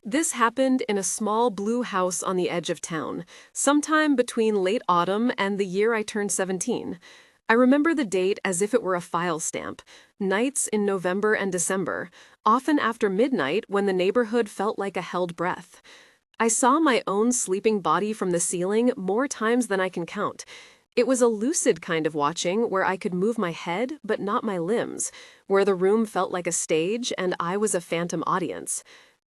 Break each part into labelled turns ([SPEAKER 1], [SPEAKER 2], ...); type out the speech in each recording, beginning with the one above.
[SPEAKER 1] This happened in a small blue house on the edge of town, sometime between late autumn and the year I turned 17. I remember the date as if it were a file stamp, nights in November and December, often after midnight when the neighborhood felt like a held breath. I saw my own sleeping body from the ceiling more times than I can count. It was a lucid kind of watching where I could move my head but not my limbs, where the room felt like a stage and I was a phantom audience.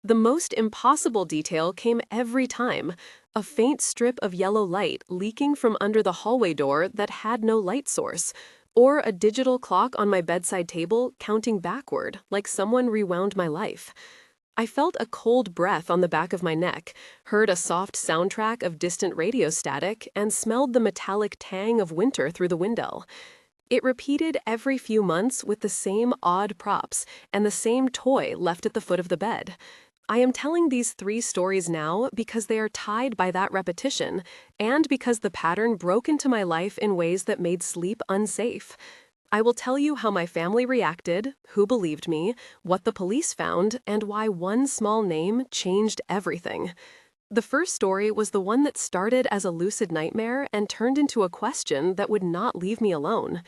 [SPEAKER 1] The most impossible detail came every time, a faint strip of yellow light leaking from under the hallway door that had no light source, or a digital clock on my bedside table counting backward like someone rewound my life. I felt a cold breath on the back of my neck, heard a soft soundtrack of distant radio static, and smelled the metallic tang of winter through the window. It repeated every few months with the same odd props and the same toy left at the foot of the bed. I am telling these three stories now because they are tied by that repetition and because the pattern broke into my life in ways that made sleep unsafe. I will tell you how my family reacted, who believed me, what the police found, and why one small name changed everything. The first story was the one that started as a lucid nightmare and turned into a question that would not leave me alone.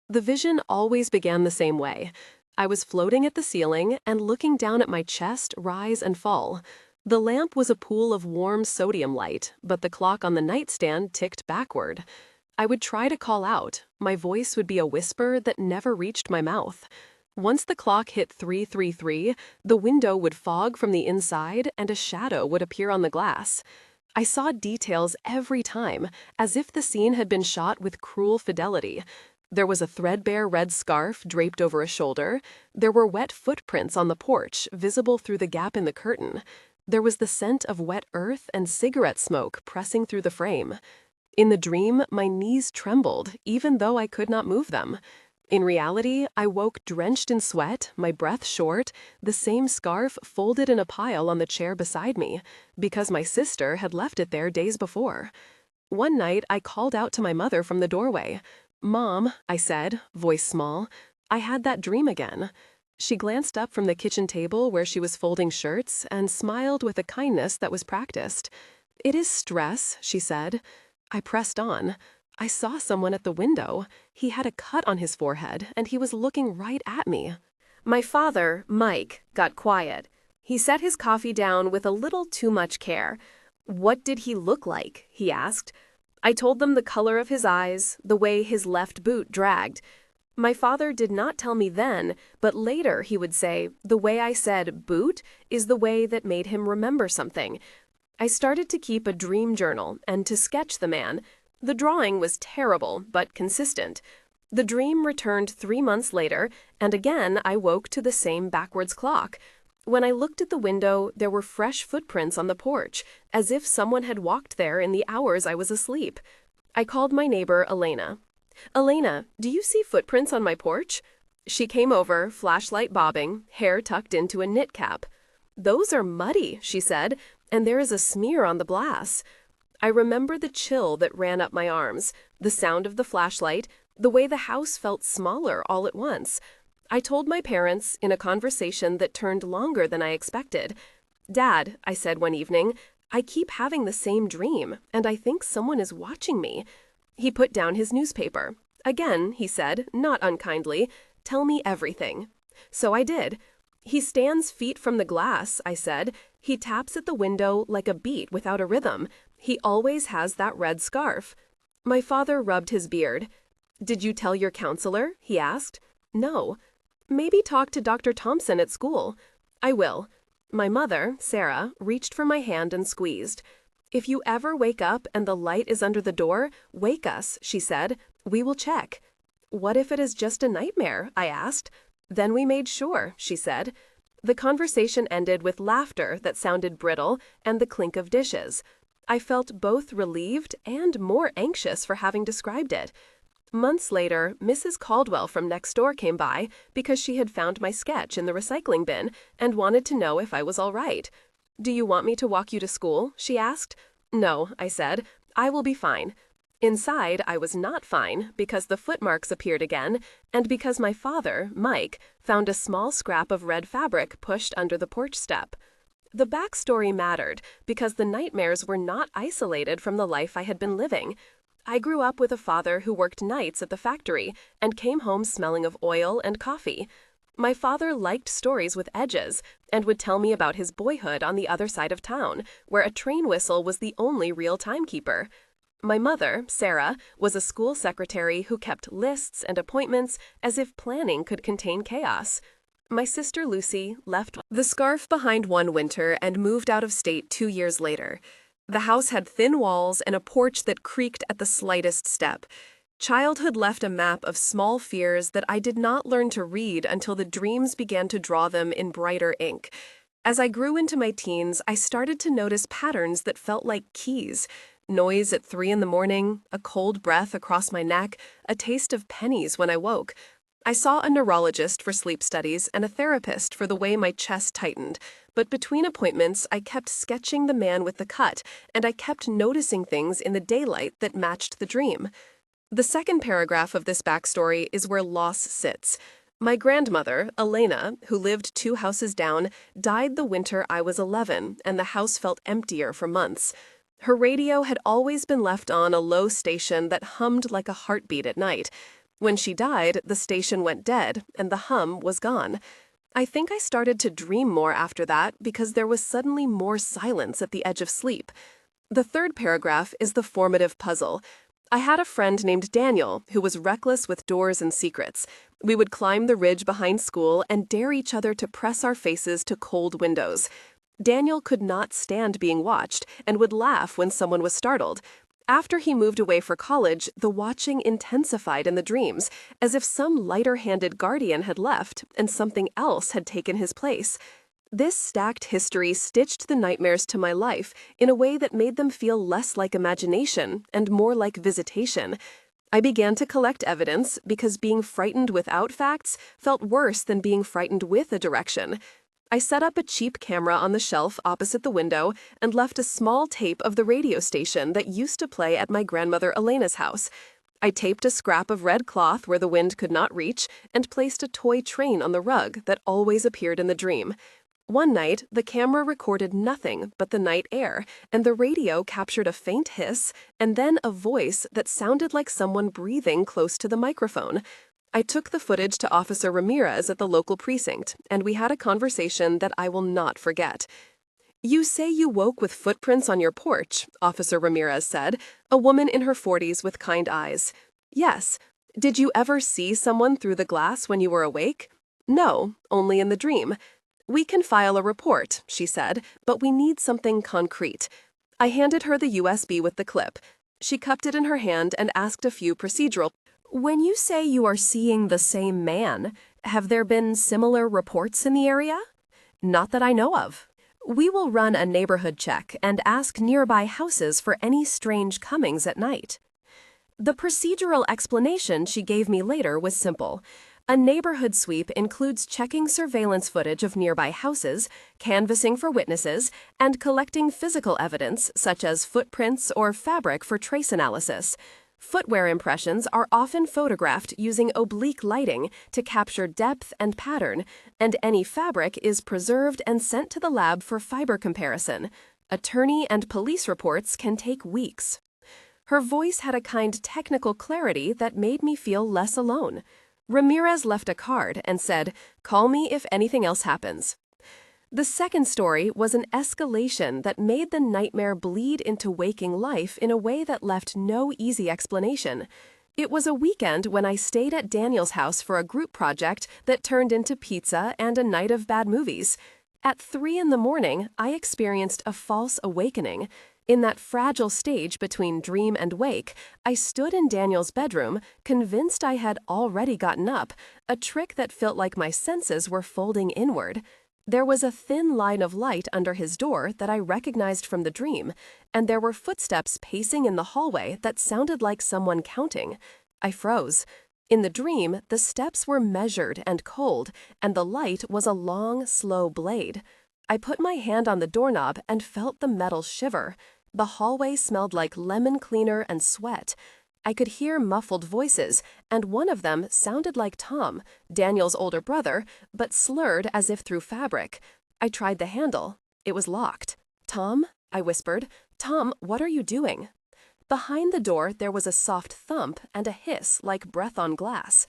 [SPEAKER 1] The vision always began the same way. I was floating at the ceiling and looking down at my chest rise and fall. The lamp was a pool of warm sodium light, but the clock on the nightstand ticked backward. I would try to call out. My voice would be a whisper that never reached my mouth. Once the clock hit 333, the window would fog from the inside and a shadow would appear on the glass. I saw details every time, as if the scene had been shot with cruel fidelity. There was a threadbare red scarf draped over a shoulder. There were wet footprints on the porch, visible through the gap in the curtain. There was the scent of wet earth and cigarette smoke pressing through the frame. In the dream, my knees trembled, even though I could not move them. In reality, I woke drenched in sweat, my breath short, the same scarf folded in a pile on the chair beside me, because my sister had left it there days before. One night, I called out to my mother from the doorway. "Mom," I said, voice small, "I had that dream again." She glanced up from the kitchen table where she was folding shirts and smiled with a kindness that was practiced. "It is stress," she said. I pressed on. I saw someone at the window. He had a cut on his forehead, and he was looking right at me. My father, Mike, got quiet. He set his coffee down with a little too much care. "What did he look like?" he asked. I told them the color of his eyes, the way his left boot dragged. My father did not tell me then, but later he would say, the way I said boot is the way that made him remember something. I started to keep a dream journal and to sketch the man. The drawing was terrible, but consistent. The dream returned 3 months later, and again I woke to the same backwards clock. When I looked at the window, there were fresh footprints on the porch, as if someone had walked there in the hours I was asleep. I called my neighbor, Elena. "Elena, do you see footprints on my porch?" She came over, flashlight bobbing, hair tucked into a knit cap. "Those are muddy," she said, "and there is a smear on the glass." I remember the chill that ran up my arms, the sound of the flashlight, the way the house felt smaller all at once. I told my parents in a conversation that turned longer than I expected. "Dad," I said one evening, "I keep having the same dream, and I think someone is watching me." He put down his newspaper. "Again," he said, not unkindly, "tell me everything." So I did. "He stands feet from the glass," I said. "He taps at the window like a beat without a rhythm. He always has that red scarf." My father rubbed his beard. "Did you tell your counselor?" he asked. "No." "Maybe talk to Dr. Thompson at school." "I will." My mother, Sarah, reached for my hand and squeezed. "If you ever wake up and the light is under the door, wake us," she said. "We will check." "What if it is just a nightmare?" I asked. "Then we made sure," she said. The conversation ended with laughter that sounded brittle and the clink of dishes. I felt both relieved and more anxious for having described it. Months later, Mrs. Caldwell from next door came by because she had found my sketch in the recycling bin and wanted to know if I was all right. "Do you want me to walk you to school?" she asked. "No," I said. "I will be fine." Inside, I was not fine because the footmarks appeared again and because my father, Mike, found a small scrap of red fabric pushed under the porch step. The backstory mattered because the nightmares were not isolated from the life I had been living. I grew up with a father who worked nights at the factory and came home smelling of oil and coffee. My father liked stories with edges and would tell me about his boyhood on the other side of town, where a train whistle was the only real timekeeper. My mother, Sarah, was a school secretary who kept lists and appointments as if planning could contain chaos. My sister Lucy left the scarf behind one winter and moved out of state 2 years later. The house had thin walls and a porch that creaked at the slightest step. Childhood left a map of small fears that I did not learn to read until the dreams began to draw them in brighter ink. As I grew into my teens, I started to notice patterns that felt like keys. Noise at 3 in the morning, a cold breath across my neck, a taste of pennies when I woke. I saw a neurologist for sleep studies and a therapist for the way my chest tightened, but between appointments, I kept sketching the man with the cut, and I kept noticing things in the daylight that matched the dream. The second paragraph of this backstory is where loss sits. My grandmother, Elena, who lived 2 houses down, died the winter I was 11, and the house felt emptier for months. Her radio had always been left on a low station that hummed like a heartbeat at night. When she died, the station went dead, and the hum was gone. I think I started to dream more after that because there was suddenly more silence at the edge of sleep. The third paragraph is the formative puzzle. I had a friend named Daniel who was reckless with doors and secrets. We would climb the ridge behind school and dare each other to press our faces to cold windows. Daniel could not stand being watched and would laugh when someone was startled. After he moved away for college, the watching intensified in the dreams, as if some lighter-handed guardian had left and something else had taken his place. This stacked history stitched the nightmares to my life in a way that made them feel less like imagination and more like visitation. I began to collect evidence because being frightened without facts felt worse than being frightened with a direction. I set up a cheap camera on the shelf opposite the window and left a small tape of the radio station that used to play at my grandmother Elena's house. I taped a scrap of red cloth where the wind could not reach and placed a toy train on the rug that always appeared in the dream. One night, the camera recorded nothing but the night air, and the radio captured a faint hiss and then a voice that sounded like someone breathing close to the microphone. I took the footage to Officer Ramirez at the local precinct, and we had a conversation that I will not forget. "You say you woke with footprints on your porch," Officer Ramirez said, a woman in her 40s with kind eyes. "Yes. Did you ever see someone through the glass when you were awake?" "No, only in the dream." "We can file a report," she said, "but we need something concrete." I handed her the USB with the clip. She cupped it in her hand and asked a few procedural. "When you say you are seeing the same man, have there been similar reports in the area?" "Not that I know of." "We will run a neighborhood check and ask nearby houses for any strange comings at night." The procedural explanation she gave me later was simple. A neighborhood sweep includes checking surveillance footage of nearby houses, canvassing for witnesses, and collecting physical evidence such as footprints or fabric for trace analysis. Footwear impressions are often photographed using oblique lighting to capture depth and pattern, and any fabric is preserved and sent to the lab for fiber comparison. Attorney and police reports can take weeks. Her voice had a kind technical clarity that made me feel less alone. Ramirez left a card and said, "Call me if anything else happens." The second story was an escalation that made the nightmare bleed into waking life in a way that left no easy explanation. It was a weekend when I stayed at Daniel's house for a group project that turned into pizza and a night of bad movies. At 3 in the morning, I experienced a false awakening. In that fragile stage between dream and wake, I stood in Daniel's bedroom, convinced I had already gotten up, a trick that felt like my senses were folding inward. There was a thin line of light under his door that I recognized from the dream, and there were footsteps pacing in the hallway that sounded like someone counting. I froze. In the dream, the steps were measured and cold, and the light was a long, slow blade. I put my hand on the doorknob and felt the metal shiver. The hallway smelled like lemon cleaner and sweat. I could hear muffled voices, and one of them sounded like Tom, Daniel's older brother, but slurred as if through fabric. I tried the handle. It was locked. "Tom?" I whispered. "Tom, what are you doing?" Behind the door, there was a soft thump and a hiss like breath on glass.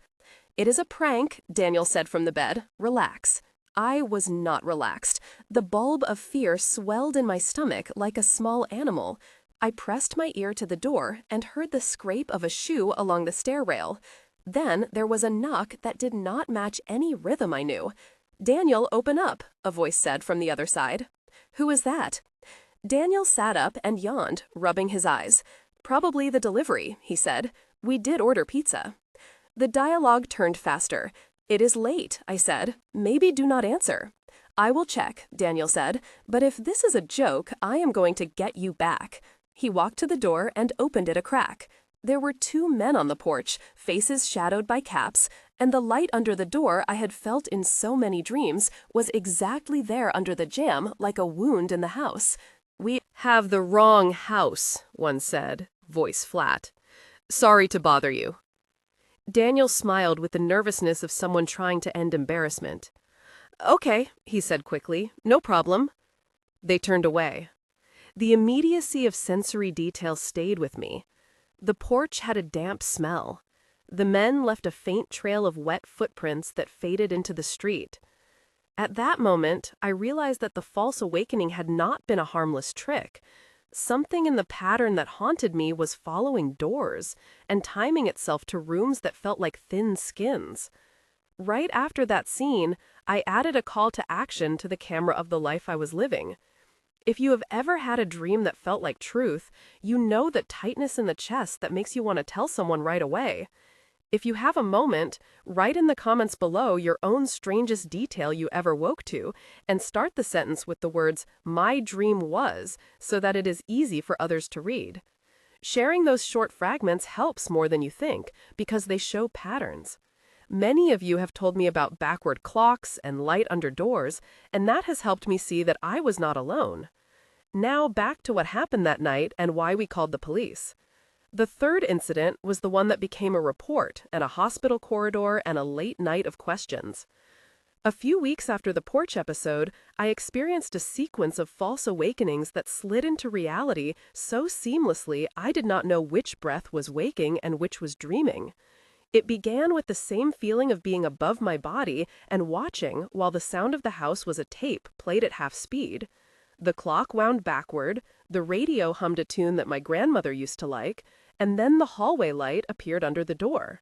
[SPEAKER 1] "It is a prank," Daniel said from the bed. "Relax." I was not relaxed. The bulb of fear swelled in my stomach like a small animal. I pressed my ear to the door and heard the scrape of a shoe along the stair rail. Then there was a knock that did not match any rhythm I knew. "Daniel, open up," a voice said from the other side. "Who is that?" Daniel sat up and yawned, rubbing his eyes. "Probably the delivery," he said. "We did order pizza." The dialogue turned faster. "It is late," I said. "Maybe do not answer." "I will check," Daniel said. "But if this is a joke, I am going to get you back." He walked to the door and opened it a crack. There were two men on the porch, faces shadowed by caps, and the light under the door I had felt in so many dreams was exactly there under the jamb, like a wound in the house. "We have the wrong house," one said, voice flat. "Sorry to bother you." Daniel smiled with the nervousness of someone trying to end embarrassment. "Okay," he said quickly. "No problem." They turned away. The immediacy of sensory detail stayed with me. The porch had a damp smell. The men left a faint trail of wet footprints that faded into the street. At that moment, I realized that the false awakening had not been a harmless trick. Something in the pattern that haunted me was following doors and timing itself to rooms that felt like thin skins. Right after that scene, I added a call to action to the camera of the life I was living. If you have ever had a dream that felt like truth, you know that tightness in the chest that makes you want to tell someone right away. If you have a moment, write in the comments below your own strangest detail you ever woke to, and start the sentence with the words, "My dream was," so that it is easy for others to read. Sharing those short fragments helps more than you think, because they show patterns. Many of you have told me about backward clocks and light under doors, and that has helped me see that I was not alone. Now back to what happened that night and why we called the police. The third incident was the one that became a report and a hospital corridor and a late night of questions. A few weeks after the porch episode, I experienced a sequence of false awakenings that slid into reality so seamlessly I did not know which breath was waking and which was dreaming. It began with the same feeling of being above my body and watching while the sound of the house was a tape played at half speed. The clock wound backward, the radio hummed a tune that my grandmother used to like, and then the hallway light appeared under the door.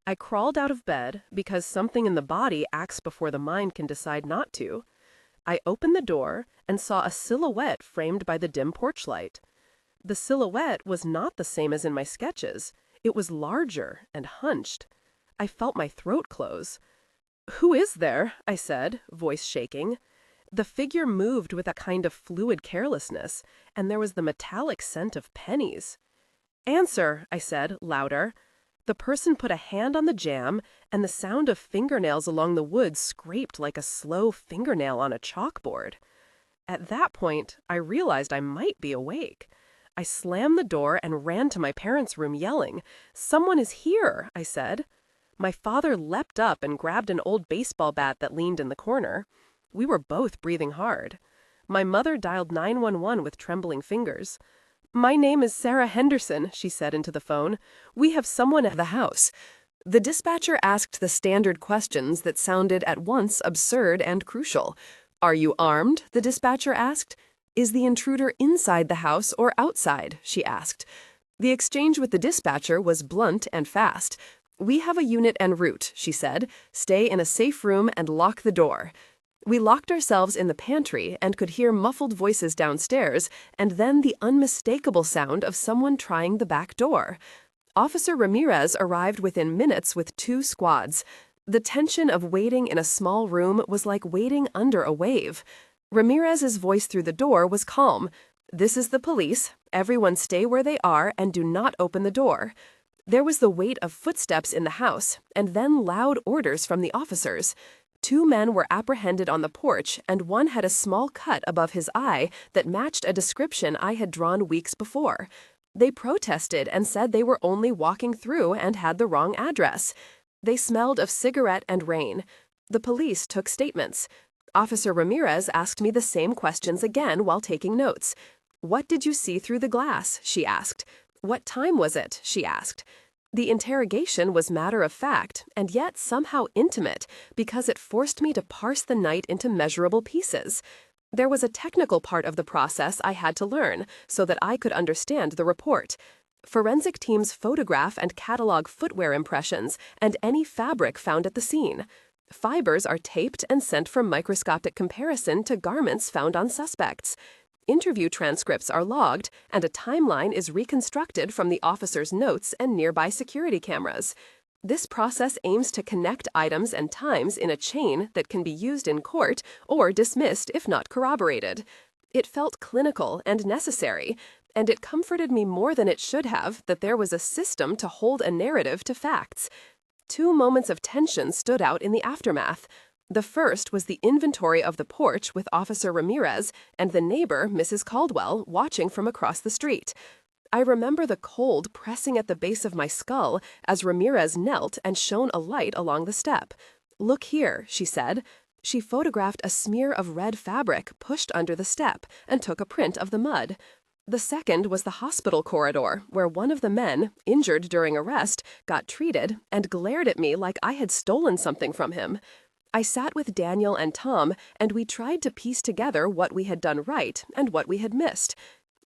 [SPEAKER 1] I crawled out of bed because something in the body acts before the mind can decide not to. I opened the door and saw a silhouette framed by the dim porch light. The silhouette was not the same as in my sketches. It was larger and hunched. I felt my throat close. "Who is there?" I said, voice shaking. The figure moved with a kind of fluid carelessness, and there was the metallic scent of pennies. "Answer," I said, louder. The person put a hand on the jamb, and the sound of fingernails along the wood scraped like a slow fingernail on a chalkboard. At that point, I realized I might be awake. I slammed the door and ran to my parents' room yelling, "Someone is here," I said. My father leapt up and grabbed an old baseball bat that leaned in the corner. We were both breathing hard. My mother dialed 911 with trembling fingers. "My name is Sarah Henderson," she said into the phone. "We have someone at the house." The dispatcher asked the standard questions that sounded at once absurd and crucial. "Are you armed?" the dispatcher asked. "Is the intruder inside the house or outside?" she asked. The exchange with the dispatcher was blunt and fast. "We have a unit en route," she said. "Stay in a safe room and lock the door." We locked ourselves in the pantry and could hear muffled voices downstairs, and then the unmistakable sound of someone trying the back door. Officer Ramirez arrived within minutes with 2 squads. The tension of waiting in a small room was like waiting under a wave. Ramirez's voice through the door was calm. "This is the police. Everyone stay where they are and do not open the door." There was the weight of footsteps in the house, and then loud orders from the officers. 2 men were apprehended on the porch, and one had a small cut above his eye that matched a description I had drawn weeks before. They protested and said they were only walking through and had the wrong address. They smelled of cigarette and rain. The police took statements. Officer Ramirez asked me the same questions again while taking notes. "What did you see through the glass?" she asked. "What time was it?" she asked. The interrogation was matter of fact, and yet somehow intimate, because it forced me to parse the night into measurable pieces. There was a technical part of the process I had to learn so that I could understand the report. Forensic teams photograph and catalog footwear impressions and any fabric found at the scene. Fibers are taped and sent for microscopic comparison to garments found on suspects. Interview transcripts are logged, and a timeline is reconstructed from the officer's notes and nearby security cameras. This process aims to connect items and times in a chain that can be used in court or dismissed if not corroborated. It felt clinical and necessary, and it comforted me more than it should have that there was a system to hold a narrative to facts. Two moments of tension stood out in the aftermath. The first was the inventory of the porch with Officer Ramirez and the neighbor, Mrs. Caldwell, watching from across the street. I remember the cold pressing at the base of my skull as Ramirez knelt and shone a light along the step. "Look here," she said. She photographed a smear of red fabric pushed under the step and took a print of the mud. The second was the hospital corridor, where one of the men, injured during arrest, got treated and glared at me like I had stolen something from him. I sat with Daniel and Tom, and we tried to piece together what we had done right and what we had missed.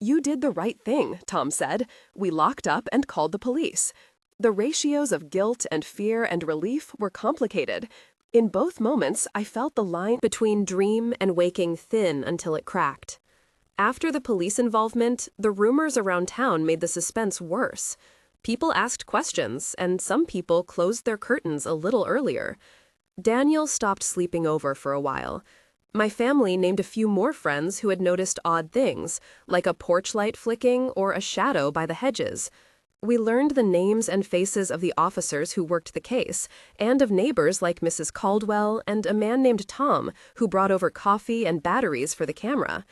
[SPEAKER 1] "You did the right thing," Tom said. "We locked up and called the police." The ratios of guilt and fear and relief were complicated. In both moments, I felt the line between dream and waking thin until it cracked. After the police involvement, the rumors around town made the suspense worse. People asked questions, and some people closed their curtains a little earlier. Daniel stopped sleeping over for a while. My family named a few more friends who had noticed odd things, like a porch light flicking or a shadow by the hedges. We learned the names and faces of the officers who worked the case, and of neighbors like Mrs. Caldwell and a man named Tom, who brought over coffee and batteries for the camera.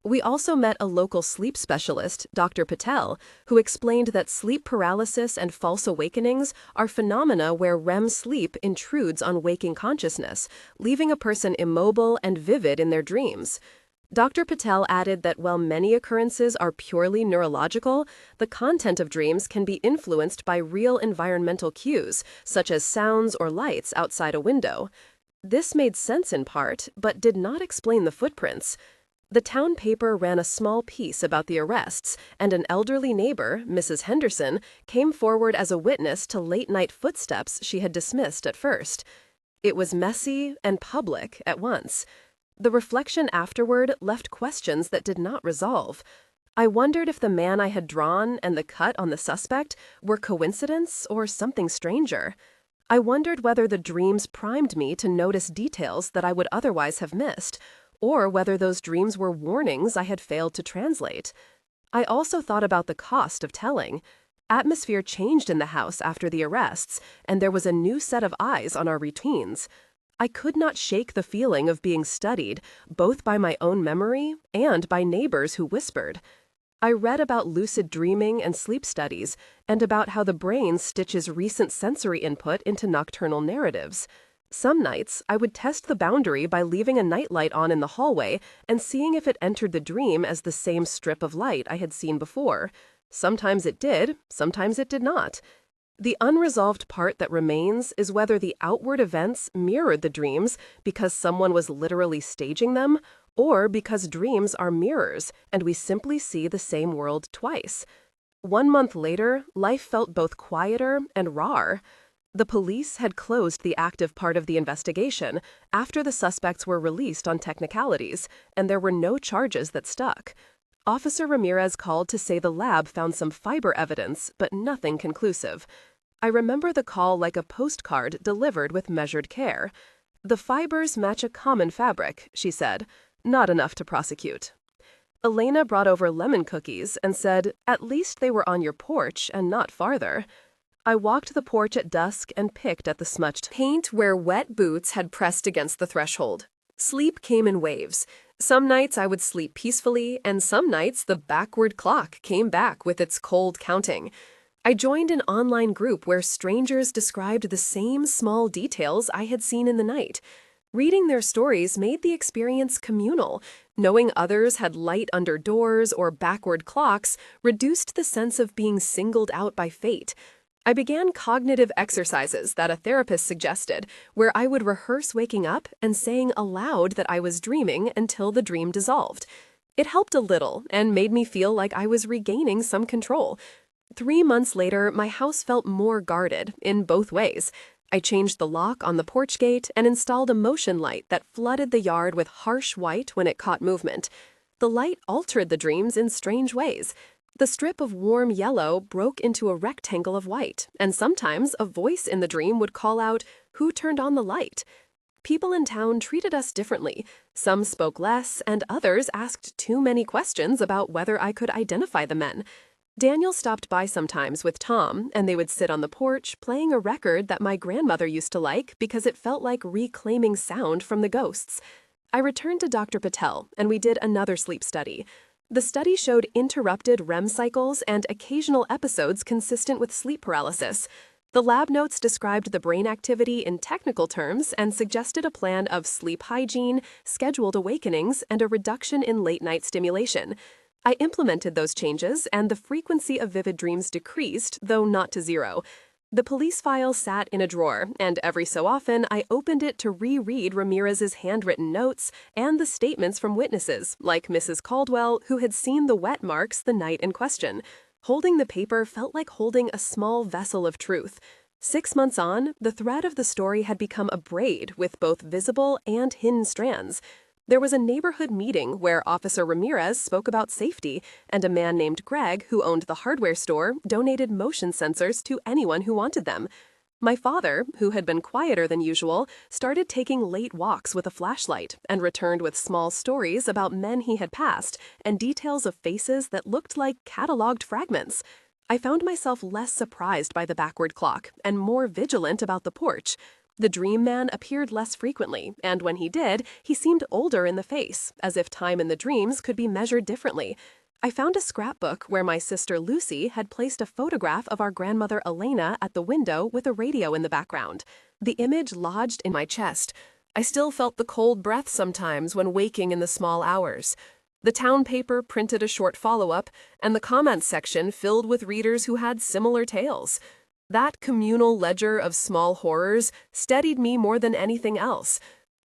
[SPEAKER 1] We also met a local sleep specialist, Dr. Patel, who explained that sleep paralysis and false awakenings are phenomena where REM sleep intrudes on waking consciousness, leaving a person immobile and vivid in their dreams. Dr. Patel added that while many occurrences are purely neurological, the content of dreams can be influenced by real environmental cues, such as sounds or lights outside a window. This made sense in part, but did not explain the footprints. The town paper ran a small piece about the arrests, and an elderly neighbor, Mrs. Henderson, came forward as a witness to late-night footsteps she had dismissed at first. It was messy and public at once. The reflection afterward left questions that did not resolve. I wondered if the man I had drawn and the cut on the suspect were coincidence or something stranger. I wondered whether the dreams primed me to notice details that I would otherwise have missed, or whether those dreams were warnings I had failed to translate. I also thought about the cost of telling. Atmosphere changed in the house after the arrests, and there was a new set of eyes on our routines. I could not shake the feeling of being studied, both by my own memory and by neighbors who whispered. I read about lucid dreaming and sleep studies, and about how the brain stitches recent sensory input into nocturnal narratives. Some nights, I would test the boundary by leaving a nightlight on in the hallway and seeing if it entered the dream as the same strip of light I had seen before. Sometimes it did, sometimes it did not. The unresolved part that remains is whether the outward events mirrored the dreams because someone was literally staging them, or because dreams are mirrors and we simply see the same world twice. 1 month later, life felt both quieter and rawer. The police had closed the active part of the investigation after the suspects were released on technicalities, and there were no charges that stuck. Officer Ramirez called to say the lab found some fiber evidence, but nothing conclusive. I remember the call like a postcard delivered with measured care. "The fibers match a common fabric," she said. "Not enough to prosecute." Elena brought over lemon cookies and said, "At least they were on your porch and not farther." I walked the porch at dusk and picked at the smudged paint where wet boots had pressed against the threshold. Sleep came in waves. Some nights I would sleep peacefully, and some nights the backward clock came back with its cold counting. I joined an online group where strangers described the same small details I had seen in the night. Reading their stories made the experience communal. Knowing others had light under doors or backward clocks reduced the sense of being singled out by fate. I began cognitive exercises that a therapist suggested, where I would rehearse waking up and saying aloud that I was dreaming until the dream dissolved. It helped a little and made me feel like I was regaining some control. 3 months later, my house felt more guarded in both ways. I changed the lock on the porch gate and installed a motion light that flooded the yard with harsh white when it caught movement. The light altered the dreams in strange ways. The strip of warm yellow broke into a rectangle of white, and sometimes a voice in the dream would call out, "Who turned on the light?" People in town treated us differently. Some spoke less, and others asked too many questions about whether I could identify the men. Daniel stopped by sometimes with Tom, and they would sit on the porch playing a record that my grandmother used to like because it felt like reclaiming sound from the ghosts. I returned to Dr. Patel, and we did another sleep study. The study showed interrupted REM cycles and occasional episodes consistent with sleep paralysis. The lab notes described the brain activity in technical terms and suggested a plan of sleep hygiene, scheduled awakenings, and a reduction in late-night stimulation. I implemented those changes, and the frequency of vivid dreams decreased, though not to zero. The police file sat in a drawer, and every so often I opened it to reread Ramirez's handwritten notes and the statements from witnesses, like Mrs. Caldwell, who had seen the wet marks the night in question. Holding the paper felt like holding a small vessel of truth. 6 months on, the thread of the story had become a braid with both visible and hidden strands. There was a neighborhood meeting where Officer Ramirez spoke about safety, and a man named Greg, who owned the hardware store, donated motion sensors to anyone who wanted them. My father, who had been quieter than usual, started taking late walks with a flashlight and returned with small stories about men he had passed and details of faces that looked like cataloged fragments. I found myself less surprised by the backward clock and more vigilant about the porch. The dream man appeared less frequently, and when he did, he seemed older in the face, as if time in the dreams could be measured differently. I found a scrapbook where my sister Lucy had placed a photograph of our grandmother Elena at the window with a radio in the background. The image lodged in my chest. I still felt the cold breath sometimes when waking in the small hours. The town paper printed a short follow-up, and the comments section filled with readers who had similar tales. That communal ledger of small horrors steadied me more than anything else.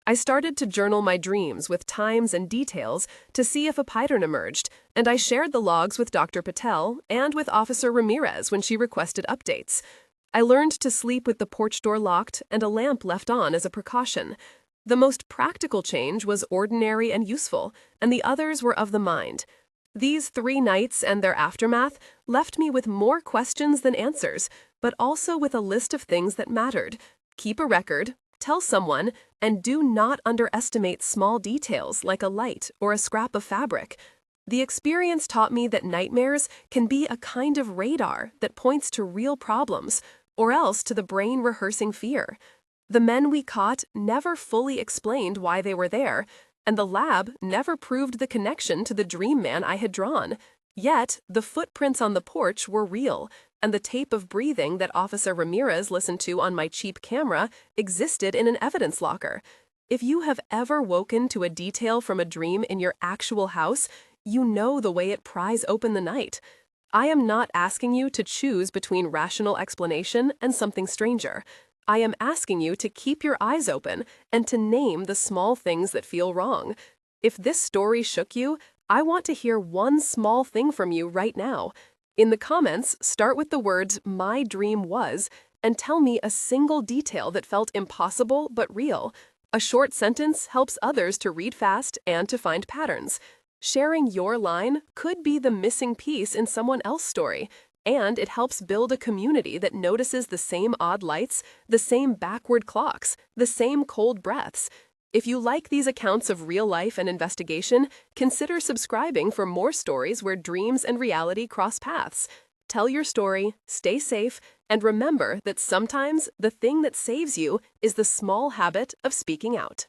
[SPEAKER 1] I started to journal my dreams with times and details to see if a pattern emerged, and I shared the logs with Dr. Patel and with Officer Ramirez when she requested updates. I learned to sleep with the porch door locked and a lamp left on as a precaution. The most practical change was ordinary and useful, and the others were of the mind. These 3 nights and their aftermath left me with more questions than answers, but also with a list of things that mattered. Keep a record, tell someone, and do not underestimate small details like a light or a scrap of fabric. The experience taught me that nightmares can be a kind of radar that points to real problems, or else to the brain rehearsing fear. The men we caught never fully explained why they were there, and the lab never proved the connection to the dream man I had drawn. Yet, the footprints on the porch were real, and the tape of breathing that Officer Ramirez listened to on my cheap camera existed in an evidence locker. If you have ever woken to a detail from a dream in your actual house, you know the way it pries open the night. I am not asking you to choose between rational explanation and something stranger. I am asking you to keep your eyes open and to name the small things that feel wrong. If this story shook you, I want to hear one small thing from you right now. In the comments, start with the words "my dream was" and tell me a single detail that felt impossible but real. A short sentence helps others to read fast and to find patterns. Sharing your line could be the missing piece in someone else's story, and it helps build a community that notices the same odd lights, the same backward clocks, the same cold breaths. If you like these accounts of real life and investigation, consider subscribing for more stories where dreams and reality cross paths. Tell your story, stay safe, and remember that sometimes the thing that saves you is the small habit of speaking out.